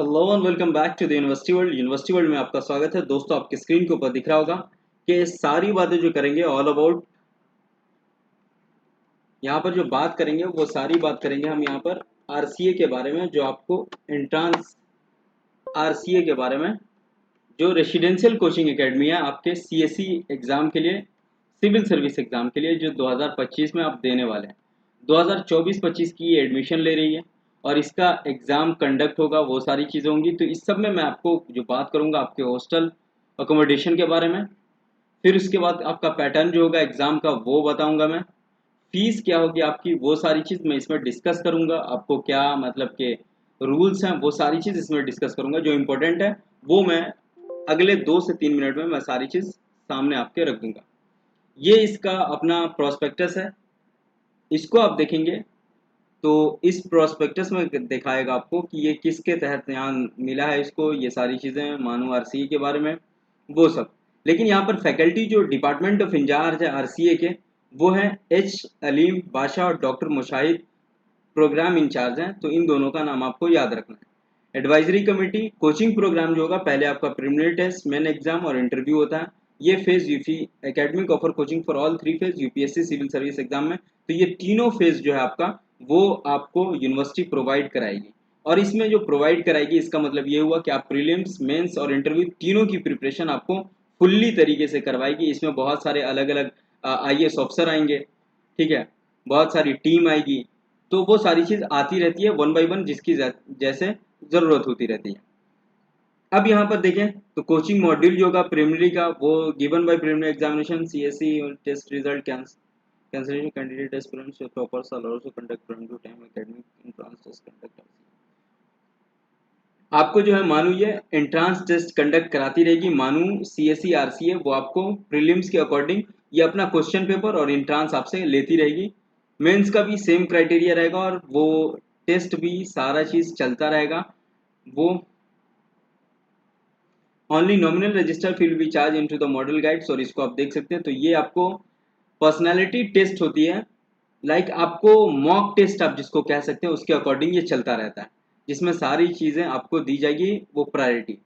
Hello and welcome back to the university world. University world में आपका स्वागत है। दोस्तों, आपके स्क्रीन के ऊपर दिख रहा होगा कि सारी बातें जो करेंगे ऑल अबाउट, यहाँ पर जो बात करेंगे वो सारी बात करेंगे हम यहाँ पर आरसीए के बारे में, जो आपको एंट्रांस आरसीए के बारे में, जो रेसिडेंशियल कोचिंग एकेडमी है आपके सीएससी एग्जाम के लिए, सिविल सर्विस एग्जाम के लिए, जो 2025 में आप देने वाले हैं। 2024-25 की ये एडमिशन ले रही है और इसका एग्जाम कंडक्ट होगा, वो सारी चीज़ें होंगी। तो इस सब में मैं आपको जो बात करूंगा आपके हॉस्टल अकोमोडेशन के बारे में, फिर उसके बाद आपका पैटर्न जो होगा एग्जाम का वो बताऊंगा मैं, फीस क्या होगी आपकी, वो सारी चीज़ मैं इसमें डिस्कस करूंगा। आपको क्या मतलब के रूल्स हैं वो सारी चीज़ इसमें डिस्कस करूंगा। जो इम्पोर्टेंट है वो मैं अगले 2 से 3 मिनट में मैं सारी चीज़ सामने आपके रख दूंगा। ये इसका अपना प्रोस्पेक्टस है, इसको आप देखेंगे तो इस प्रोस्पेक्टस में दिखाएगा आपको कि ये किसके तहत यहाँ मिला है इसको, ये सारी चीज़ें मानू आरसीए के बारे में वो सब। लेकिन यहाँ पर फैकल्टी जो डिपार्टमेंट ऑफ इंचार्ज है आरसीए के, वो है एच अलीम बादशाह और डॉक्टर मुशाहिद प्रोग्राम इंचार्ज हैं। तो इन दोनों का नाम आपको याद रखना है। एडवाइजरी कमेटी कोचिंग प्रोग्राम जो होगा, पहले आपका प्रिलिमिनरी टेस्ट, मेन एग्जाम और इंटरव्यू होता है। ये phase UP academic offer coaching for all 3 phase UPSC civil service exam में। तो ये तीनों फेज जो है आपका, वो आपको यूनिवर्सिटी प्रोवाइड कराएगी। और इसमें जो प्रोवाइड कराएगी इसका मतलब ये हुआ कि आप प्रीलिम्स, मेंस और इंटरव्यू तीनों की प्रिपरेशन आपको फुल्ली तरीके से करवाएगी। इसमें बहुत सारे अलग अलग आईएएस ऑफिसर आएंगे, ठीक है, बहुत सारी टीम आएगी। तो वो सारी चीज़ आती रहती है वन बाय वन, जिसकी जैसे ज़रूरत होती रहती है। अब यहाँ पर देखें तो कोचिंग मॉड्यूल जो होगा प्रिलिमिनरी का, वो given by preliminary examination CSC test result cancellation candidate aspirants toppers are also conduct from to time academic entrance test conduct. आपको जो है मानू ये एंट्रांस टेस्ट कंडक्ट कराती रहेगी। मानू सीएससी आरसीए वो आपको प्रीलिम्स के अकॉर्डिंग ये अपना क्वेश्चन पेपर और एंट्रांस आपसे लेती रहेगी। मेंस का भी सेम क्राइटेरिया रहेगा और वो टेस्ट भी सारा चीज़ चलता रहेगा। वो only nominal register feel B charge into the model guides, और इसको आप देख सकते हैं। तो ये आपको पर्सनालिटी टेस्ट होती है, लाइक आपको मॉक टेस्ट आप जिसको कह सकते हैं, उसके अकॉर्डिंग ये चलता रहता है, जिसमें सारी चीज़ें आपको दी जाएगी वो प्रायोरिटी।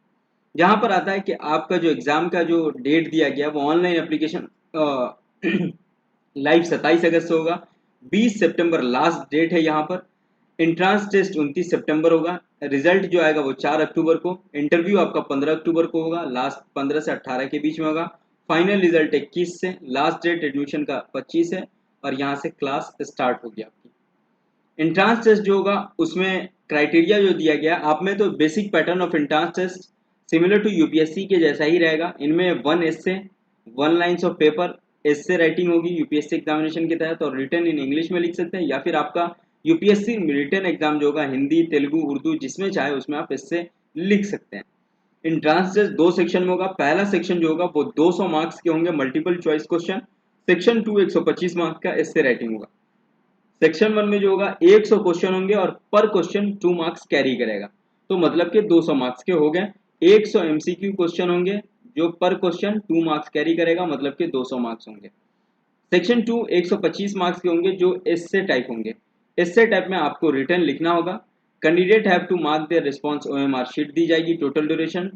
जहाँ पर आता है कि आपका जो एग्ज़ाम का जो डेट दिया गया वो ऑनलाइन एप्लीकेशन लाइव 27 अगस्त से होगा। 20 सितंबर लास्ट डेट है यहाँ पर। एंट्रांस टेस्ट 29 सितंबर होगा। रिजल्ट जो आएगा वो 4 अक्टूबर को। इंटरव्यू आपका 15 अक्टूबर को होगा, लास्ट 15 से 18 के बीच में होगा। फाइनल रिजल्ट 21 से, लास्ट डेट एडमिशन का 25 है और यहाँ से क्लास स्टार्ट होगी आपकी। एंट्रांस टेस्ट जो होगा उसमें क्राइटेरिया जो दिया गया आप में, तो basic pattern of entrance test similar to UPSC के जैसा ही रहेगा। इनमें 1 essay, 1 lines of paper essay writing होगी यूपीएससी एग्जामिनेशन के तहत, और रिटर्न इन इंग्लिश में लिख सकते हैं, या फिर आपका यूपीएससी रिटर्न एग्जाम जो होगा हिंदी, तेलुगु, उर्दू जिसमें चाहे उसमें आप एस्से लिख सकते हैं। एंट्रांस टेस्ट 2 सेक्शन में होगा। पहला सेक्शन जो होगा वो 200 मार्क्स के होंगे, multiple choice question. Section 2 125 marks का एस्से राइटिंग होगा। सेक्शन 1 में जो होगा 100 क्वेश्चन होंगे और पर क्वेश्चन 2 मार्क्स कैरी करेगा। तो मतलब कि 200 मार्क्स के हो गए। 100 एमसीक्यू क्वेश्चन होंगे जो पर क्वेश्चन 2 मार्क्स कैरी करेगा, मतलब कि 200 मार्क्स होंगे। सेक्शन 2 125 मार्क्स के होंगे जो एस्से टाइप होंगे। एस्से टाइप में आपको रिटर्न लिखना होगा। Candidate have to mark their response, OMR sheet दी जाएगी। टोटल ड्यूरेशन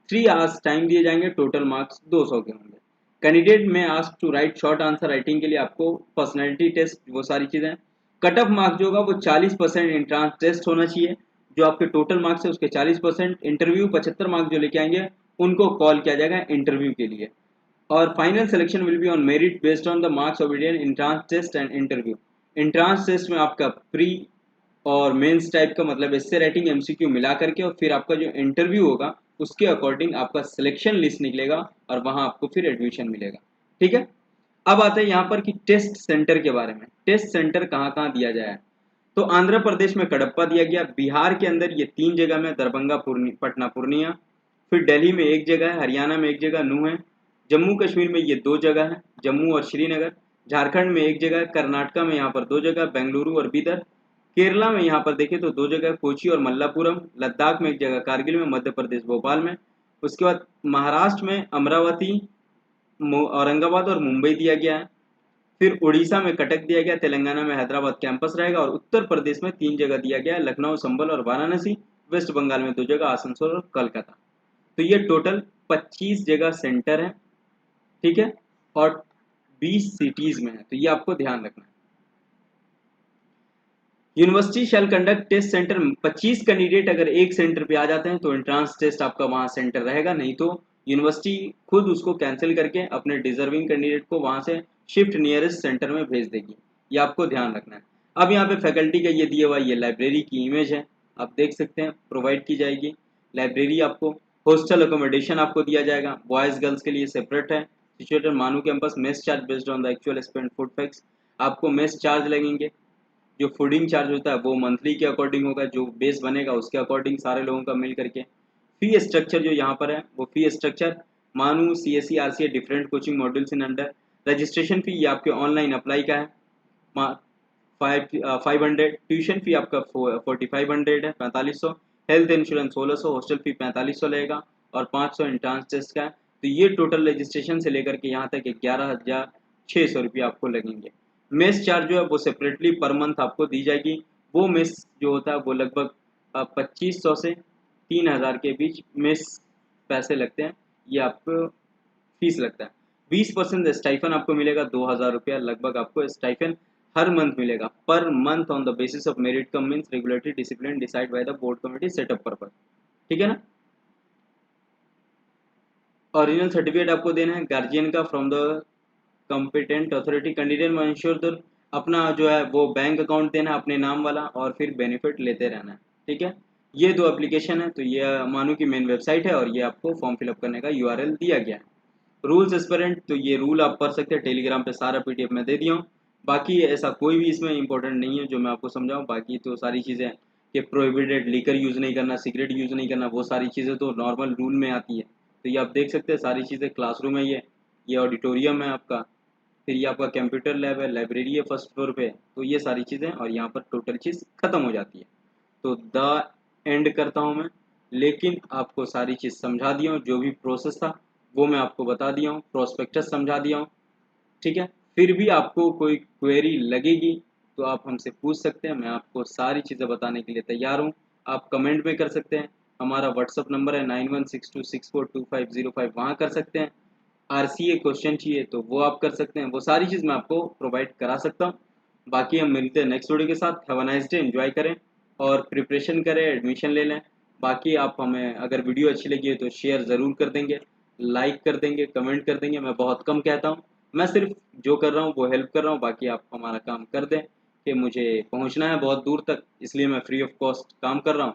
3 आवर्स टाइम दिए जाएंगे। टोटल मार्क्स 200 के होंगे। कैंडिडेट में ask to write short answer writing के लिए आपको पर्सनैलिटी टेस्ट, वो सारी चीज़ें। कट ऑफ मार्क्स जो होगा वो 40% एंट्रांस टेस्ट होना चाहिए, जो आपके टोटल मार्क्स है उसके 40%। इंटरव्यू 75 मार्क्स जो लेके आएंगे उनको कॉल किया जाएगा इंटरव्यू के लिए। और final selection will be on merit based on the marks of entrance test and interview. Entrance test में आपका प्री और मेंस टाइप का, मतलब एस्से राइटिंग एमसीक्यू मिला करके, और फिर आपका जो इंटरव्यू होगा उसके अकॉर्डिंग आपका सिलेक्शन लिस्ट निकलेगा और वहां आपको फिर एडमिशन मिलेगा। ठीक है। अब आते हैं यहाँ पर कि टेस्ट सेंटर के बारे में। टेस्ट सेंटर कहाँ कहाँ दिया जाए, तो आंध्र प्रदेश में कडप्पा दिया गया। बिहार के अंदर ये 3 जगह में, दरभंगा, पटना, पूर्णिया। फिर दिल्ली में 1 जगह है, हरियाणा में 1 जगह, नूह है। जम्मू कश्मीर में ये 2 जगह है, जम्मू और श्रीनगर। झारखंड में 1 जगह है, कर्नाटका में यहाँ पर 2 जगह, बेंगलुरु और बीदर। केरला में यहाँ पर देखें तो 2 जगह, कोची और मल्लापुरम। लद्दाख में 1 जगह, कारगिल में। मध्य प्रदेश भोपाल में। उसके बाद महाराष्ट्र में अमरावती, औरंगाबाद और मुंबई दिया गया है। फिर उड़ीसा में कटक दिया गया, तेलंगाना में हैदराबाद कैंपस रहेगा, और उत्तर प्रदेश में 3 जगह दिया गया है, लखनऊ, संबल और वाराणसी। वेस्ट बंगाल में 2 जगह, आसनसोल और कलकत्ता। तो ये टोटल 25 जगह सेंटर है, ठीक है, और 20 सिटीज में है, तो ये आपको ध्यान रखना है। यूनिवर्सिटी शैल कंडक्ट टेस्ट सेंटर, 25 कैंडिडेट अगर एक सेंटर पे आ जाते हैं तो एंट्रांस टेस्ट आपका वहां सेंटर रहेगा, नहीं तो यूनिवर्सिटी खुद उसको कैंसिल करके अपने डिजर्विंग कैंडिडेट को वहां से शिफ्ट नियरेस्ट सेंटर में भेज देगी, ये आपको ध्यान रखना है। अब यहाँ पे फैकल्टी का ये दिया हुआ ये लाइब्रेरी की इमेज है, आप देख सकते हैं, प्रोवाइड की जाएगी लाइब्रेरी आपको। हॉस्टल अकोमोडेशन आपको दिया जाएगा, बॉयज़ गर्ल्स के लिए सेपरेट है, सिचुएटेड मानू campus. Mess charge based on the actual spend food facts, आपको मेस चार्ज लगेंगे। जो फूडिंग चार्ज होता है वो मंथली के अकॉर्डिंग होगा, जो बेस बनेगा उसके अकॉर्डिंग सारे लोगों का मिल करके। फी स्ट्रक्चर जो यहाँ पर है वो fee structure MANUU C S C R C different coaching modules in under. Registration fee ये आपके ऑनलाइन अप्लाई का है 500, ट्यूशन फी आपका 4500 है 4500, हेल्थ इंश्योरेंस 1600, हॉस्टल फी 4500 लगेगा और 500 एंट्रांस टेस्ट का है। तो ये टोटल रजिस्ट्रेशन से लेकर के यहाँ तक 11,600 रुपये आपको लगेंगे। मेस चार्ज जो है वो सेपरेटली पर मंथ आपको दी जाएगी। वो मेस जो होता है वो लगभग 2500 से 3000 के बीच मेस पैसे लगते हैं, ये आपको फीस लगता है। 20% स्टाइफन आपको मिलेगा, 2000 रुपया लगभग आपको स्टाइफन हर मंथ मिलेगा, per month on the basis of merit come means regulatory discipline decide by the board committee setup purpose, ठीक है ना। ओरिजिनल सर्टिफिकेट आपको देना है गार्जियन का from the competent authority. Candidate में इंश्योर तो अपना जो है वो बैंक अकाउंट देना है अपने नाम वाला और फिर बेनिफिट लेते रहना है, ठीक है। ये 2 एप्लीकेशन है, तो ये मानू की मेन वेबसाइट है और ये आपको फॉर्म फिलअप करने का यूआरएल दिया गया है। रूल्स एस्पेरेंट, तो ये रूल आप पढ़ सकते हैं, टेलीग्राम पे सारा पीडीएफ में दे दिया हूँ। बाकी ऐसा कोई भी इसमें इंपॉर्टेंट नहीं है जो मैं आपको समझाऊँ, बाकी तो सारी चीज़ें कि प्रोहिबिटेड लीकर यूज़ नहीं करना, सिगरेट यूज़ नहीं करना, वो सारी चीज़ें तो नॉर्मल रूल में आती है। तो ये आप देख सकते हैं सारी चीज़ें, क्लासरूम है ये ऑडिटोरियम है आपका, फिर ये आपका कंप्यूटर लैब है, लाइब्रेरी है फर्स्ट फ्लोर पे, तो ये सारी चीज़ें और यहाँ पर टोटल चीज़ खत्म हो जाती है। तो द एंड करता हूँ मैं, लेकिन आपको सारी चीज़ समझा दिया हूँ, जो भी प्रोसेस था वो मैं आपको बता दिया हूँ, प्रोस्पेक्टस समझा दिया हूँ, ठीक है। फिर भी आपको कोई क्वेरी लगेगी तो आप हमसे पूछ सकते हैं, मैं आपको सारी चीज़ें बताने के लिए तैयार हूँ। आप कमेंट में कर सकते हैं, हमारा व्हाट्सअप नंबर है 9162642505, वहाँ कर सकते हैं। आरसीए क्वेश्चन चाहिए तो वो आप कर सकते हैं, वो सारी चीज़ मैं आपको प्रोवाइड करा सकता हूँ। बाकी हम मिलते हैं नेक्स्ट वीडियो के साथ। Have a nice day, enjoy करें और प्रिपरेशन करें, एडमिशन ले लें। बाकी आप हमें अगर वीडियो अच्छी लगी है तो शेयर ज़रूर कर देंगे, लाइक कर देंगे, कमेंट कर देंगे। मैं बहुत कम कहता हूँ, मैं सिर्फ जो कर रहा हूँ वो हेल्प कर रहा हूँ, बाकी आप हमारा काम कर दें कि मुझे पहुँचना है बहुत दूर तक, इसलिए मैं फ्री ऑफ कॉस्ट काम कर रहा हूँ।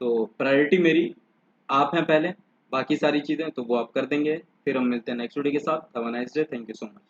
तो प्रायोरिटी मेरी आप हैं पहले, बाकी सारी चीज़ें तो वो आप कर देंगे। फिर हम मिलते हैं नेक्स्ट वीडियो के साथ। Have a nice day, thank you so much.